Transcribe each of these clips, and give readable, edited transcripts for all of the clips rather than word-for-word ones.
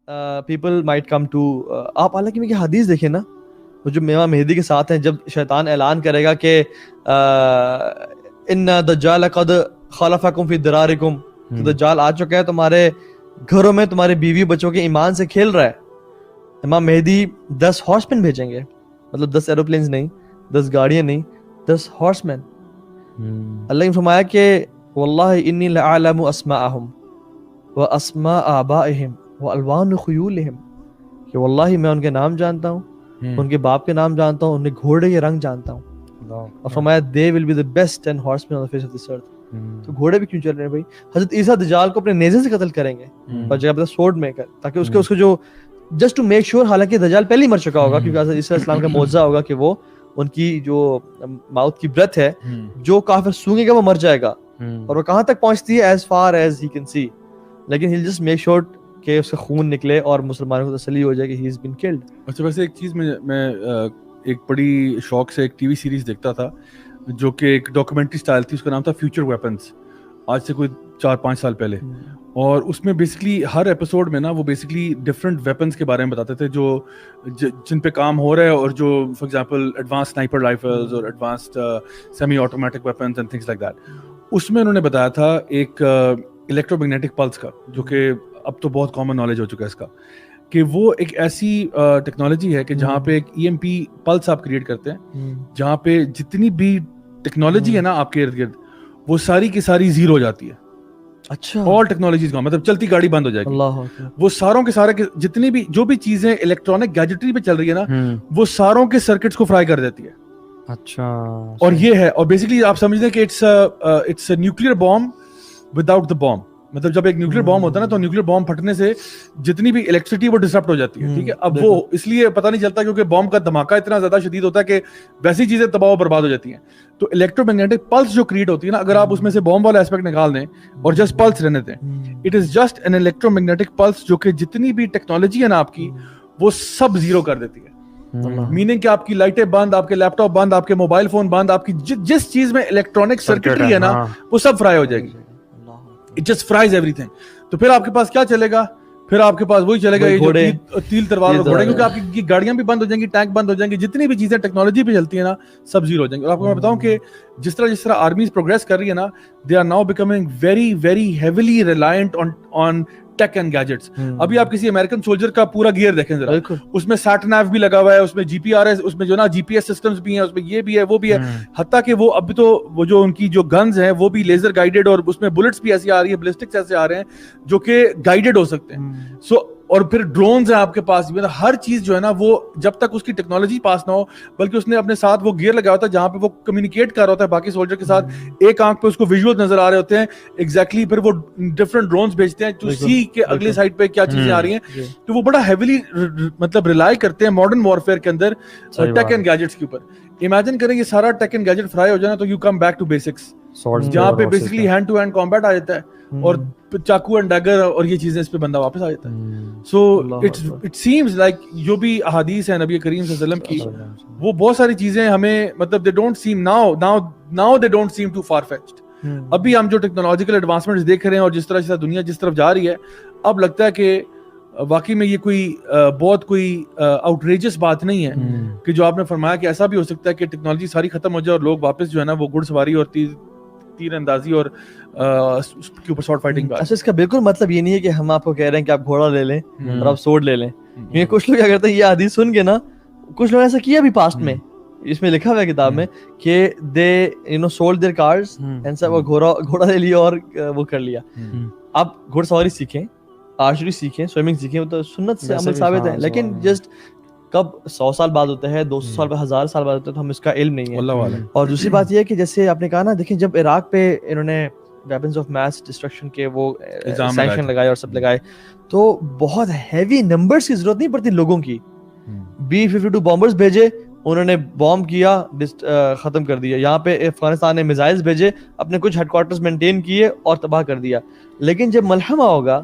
people might come to آپ حالانکہ میں کہ حدیث دیکھیں نا, وہ جو امام مہدی کے ساتھ ہیں, جب شیطان اعلان کرے گا کہ ان دجال قد خلفکم فی درارکم, تو دجال آ چکا ہے تمہارے گھروں میں, تمہارے بیوی بچوں کے ایمان سے کھیل رہا ہے. امام مہدی 10 ہارس مین بھیجیں گے, مطلب 10 ایروپلینز نہیں, 10 گاڑیاں نہیں, 10 ہارس مین. اللہ نے فرمایا کہ واللہ انی لعلم اسماءہم واسماء آبائہم والوان خیولہم, کہ واللہ میں ان کے نام جانتا ہوں, ان کے باپ کے نام جانتا ہوں, ان کے گھوڑے کے رنگ جانتا ہوں. اور فرمایا they will be the best 10 horsemen on the face of this earth. تو گھوڑے بھی کیوں چل رہے ہیں بھائی؟ حضرت عیسیٰ دجال کو اپنے نیزے سے قتل کریں گے اور جگہ پہ سورڈ میں کر, تاکہ اس کو جو جسٹ ٹو میک شیور, حالانکہ دجال پہلے ہی مر چکا ہوگا, کیونکہ حضرت عیسیٰ السلام کا معجزہ ہوگا کہ وہ ان کی جو ماؤتھ کی برتھ ہے, جو کافر سونگے گا وہ مر جائے گا, اور وہ کہاں تک پہنچتی ہے as far as he can see, لیکن ہی جسٹ میک شیور کہ اس کا خون نکلے اور مسلمانوں کو تسلی ہو جائے کہ ہی از بین کلڈ. اچھا, ویسے ایک چیز میں ایک بڑی شوق سے ایک ٹی وی سیریز دیکھتا تھا جو کہ ایک ڈاکومنٹری سٹائل تھی, اس کا نام تھا فیوچر ویپنز, آج سے کوئی 4-5 سال پہلے. اور اس میں بیسکلی ہر ایپیسوڈ میں نا وہ بیسکلی ڈفرینٹ ویپنز کے بارے میں بتاتے تھے جو جن پہ کام ہو رہا ہے, اور جو for example advance sniper rifles اور advanced semi automatic weapons and things like that. اس میں انہوں نے بتایا تھا ایک الیکٹرو میگنیٹک پلس کا, جو کہ اب تو بہت کامن نالج ہو چکا ہے اس کا, کہ وہ ایک ایسی ٹیکنالوجی ہے کہ جہاں پہ ایک ای ایم پی پلس آپ کریٹ کرتے ہیں, جہاں پہ جتنی بھی ٹیکنالوجی ہے نا آپ کے ارد گرد, وہ ساری کی ساری زیرو ہو جاتی ہے. اچھا, آل ٹیکنالوجیز کا مطلب چلتی گاڑی بند ہو جائے گی, وہ ساروں کے سارے جتنی بھی جو بھی چیزیں الیکٹرانک گیجٹری پہ چل رہی ہے نا, وہ ساروں کے سرکٹس کو فرائی کر دیتی ہے. اچھا, اور یہ ہے, اور بیسکلی آپ سمجھ لیں کہ it's a nuclear bomb without the bomb. مطلب جب ایک نیوکلیئر بام ہوتا ہے نا, تو نیوکلیئر بام پھٹنے سے جتنی بھی الیکٹریسٹی وہ ڈسرپٹ ہو جاتی ہے. ٹھیک ہے, اب وہ اس لیے پتہ نہیں چلتا کیونکہ بام کا دھماکہ اتنا زیادہ شدید ہوتا ہے کہ ویسی چیزیں تباہ و برباد ہو جاتی ہیں. تو الیکٹرو میگنیٹک پلس جو کریٹ ہوتی ہے نا, اگر آپ اس میں سے بام والا ایسپیکٹ نکال دیں اور جسٹ پلس رہنے دیں, it is just an electro magnetic plus, جو کہ جتنی بھی ٹیکنالوجی ہے نا آپ کی, وہ سب زیرو کر دیتی ہے. میننگ کہ آپ کی لائٹیں بند, آپ کے لیپ ٹاپ بند, آپ کے موبائل فون بند, آپ کی جس چیز میں الیکٹرانک سرکٹری ہے نا, وہ سب فرائی ہو جائے گی. It just fries everything. تو پھر آپ کے پاس کیا چلے گا؟ پھر آپ کے پاس وہی چلے گا, یہ جو تیل تلوار اور گھوڑے, کیونکہ آپ کی گاڑیاں بھی بند ہو جائیں گی, ٹینک بند ہو جائیں گے, جتنی بھی چیزیں ٹیکنالوجی پہ چلتی ہیں نا, سب زیرو ہو جائیں گے. اور آپ کو میں بتاؤں کہ جس طرح آرمیز پروگریس کر رہی ہے نا, they are now becoming very very heavily reliant on take and gadgets. ابھی آپ کسی امریکن سولجر کا پورا گیئر دیکھیں ذرا, اس میں سیٹ نیو بھی لگا ہوا ہے, اس میں جی پی آر ایس, اس میں جو نا جی پی ایس سسٹمز بھی ہیں, اس میں یہ بھی ہے وہ بھی ہے, حتیٰ کہ وہ اب تو وہ جو ان کی جو گنز ہیں وہ بھی لیزر گائیڈڈ, اور اس میں بلٹس بھی ایسی آ رہی ہے, بلسٹکس ایسے آ رہے ہیں جو کہ گائیڈڈ ہو سکتے ہیں. سو اور پھر ڈرونز ہیں آپ کے پاس, ہر چیز جو ہے نا وہ جب تک اس کی ٹیکنالوجی پاس نہ ہو, بلکہ اس نے اپنے ساتھ وہ گیئر لگایا ہوتا ہے جہاں پہ وہ کمیونیکیٹ کر رہا ہوتا ہے باقی سولجر کے ساتھ, ایک آنکھ پہ اس کو ویژول نظر آ رہے ہوتے ہیں ایگزیکٹلی, پھر وہ ڈفرنٹ ڈرونز بھیجتے ہیں جو سی کے اگلے سائڈ پہ کیا چیزیں آ رہی ہیں. تو وہ بڑا ہیویلی مطلب ریلائی کرتے ہیں ماڈرن وارفیئر کے اندر ٹیک اینڈ گیجٹس کے اوپر. امیجن کریں یہ سارا ٹیک اینڈ گیجٹ فرائی ہو جانا, تو you come back to basics, جہاں پہ basically hand to hand combat آ جاتا ہے, اور چاقو اینڈ ڈیگر اور یہ چیزیں اس پہ بندہ واپس آ جاتا ہے. سو اٹ سیمز لائک جو بھی احادیث ہیں نبی کریم صلی اللہ علیہ وسلم کی, وہ بہت ساری چیزیں ہمیں مطلب they don't seem now they don't seem too far fetched. ابھی ہم جو ٹیکنالوجیکل ایڈوانسمنٹس دیکھ رہے ہیں اور جس طرح دنیا جس طرف جا رہی ہے, اب لگتا ہے کہ واقعی میں یہ کوئی بہت کوئی آؤٹریجس بات نہیں ہے کہ جو آپ نے فرمایا کہ ایسا بھی ہو سکتا ہے کہ ٹیکنالوجی ساری ختم ہو جائے اور لوگ واپس جو ہے نا وہ گھڑ سواری اور تیر اندازی اور اس کے اوپر شارٹ فائٹنگ. اچھا, اس کا بالکل مطلب یہ نہیں ہے کہ ہم آپ کو کہہ رہے ہیں کہ آپ گھوڑا لے لیں اور آپ سورڈ لے لیں, کیونکہ کچھ لوگ کیا کرتے ہیں یہ حدیث سن کے نا, کچھ لوگ ایسا کیا بھی پاسٹ میں, اس میں لکھا ہوا ہے کتاب میں کہ دے سولڈ دیئر کارز اینڈ سب, گھوڑا لے لیا اور وہ کر لیا. آپ گھوڑ سواری سیکھیں, آرچری سیکھیں, سوئمنگ سیکھیں, تو سنت سے عمل ثابت ہے, لیکن جسٹ کب 100 سال بعد ہوتا ہے, 200 سال بعد, 1000 سال بعد ہوتا ہے, تو ہم اس کا علم نہیں ہے. اور دوسری بات یہ ہے کہ جیسے آپ نے کہا نا, دیکھیں جب عراق پہ انہوں نے ویپنز آف میس ڈسٹرکشن کے وہ سینکشن لگائے اور سب لگائے, تو بہت ہیوی نمبرز کی ضرورت نہیں پڑتی لوگوں کی. B-52 بامبرز بھیجے, انہوں نے بامب کیا, ختم کر دیا. یہاں پہ افغانستان نے میزائلز بھیجے, اپنے کچھ ہیڈ کوارٹرز مینٹین کیے اور تباہ کر دیا. لیکن جب ملحمہ ہوگا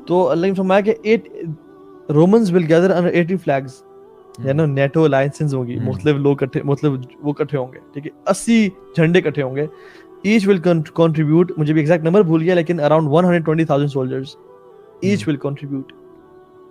تو اللہ نے فرمایا کہ 8 رومنز ول گیدر انڈر 80 فلیگز, یعنی نیٹو الائنسز ہوں گی, مختلف لوگ مطلب وہ اکٹھے ہوں گے, ٹھیک ہے, 80 جھنڈے اکٹھے ہوں گے. ایچ ول کنٹریبیوٹ, مجھے بھی ایگزیکٹ نمبر بھول گیا, لیکن اراؤنڈ 120,000 سولجرز ایچ ول کنٹریبیوٹ.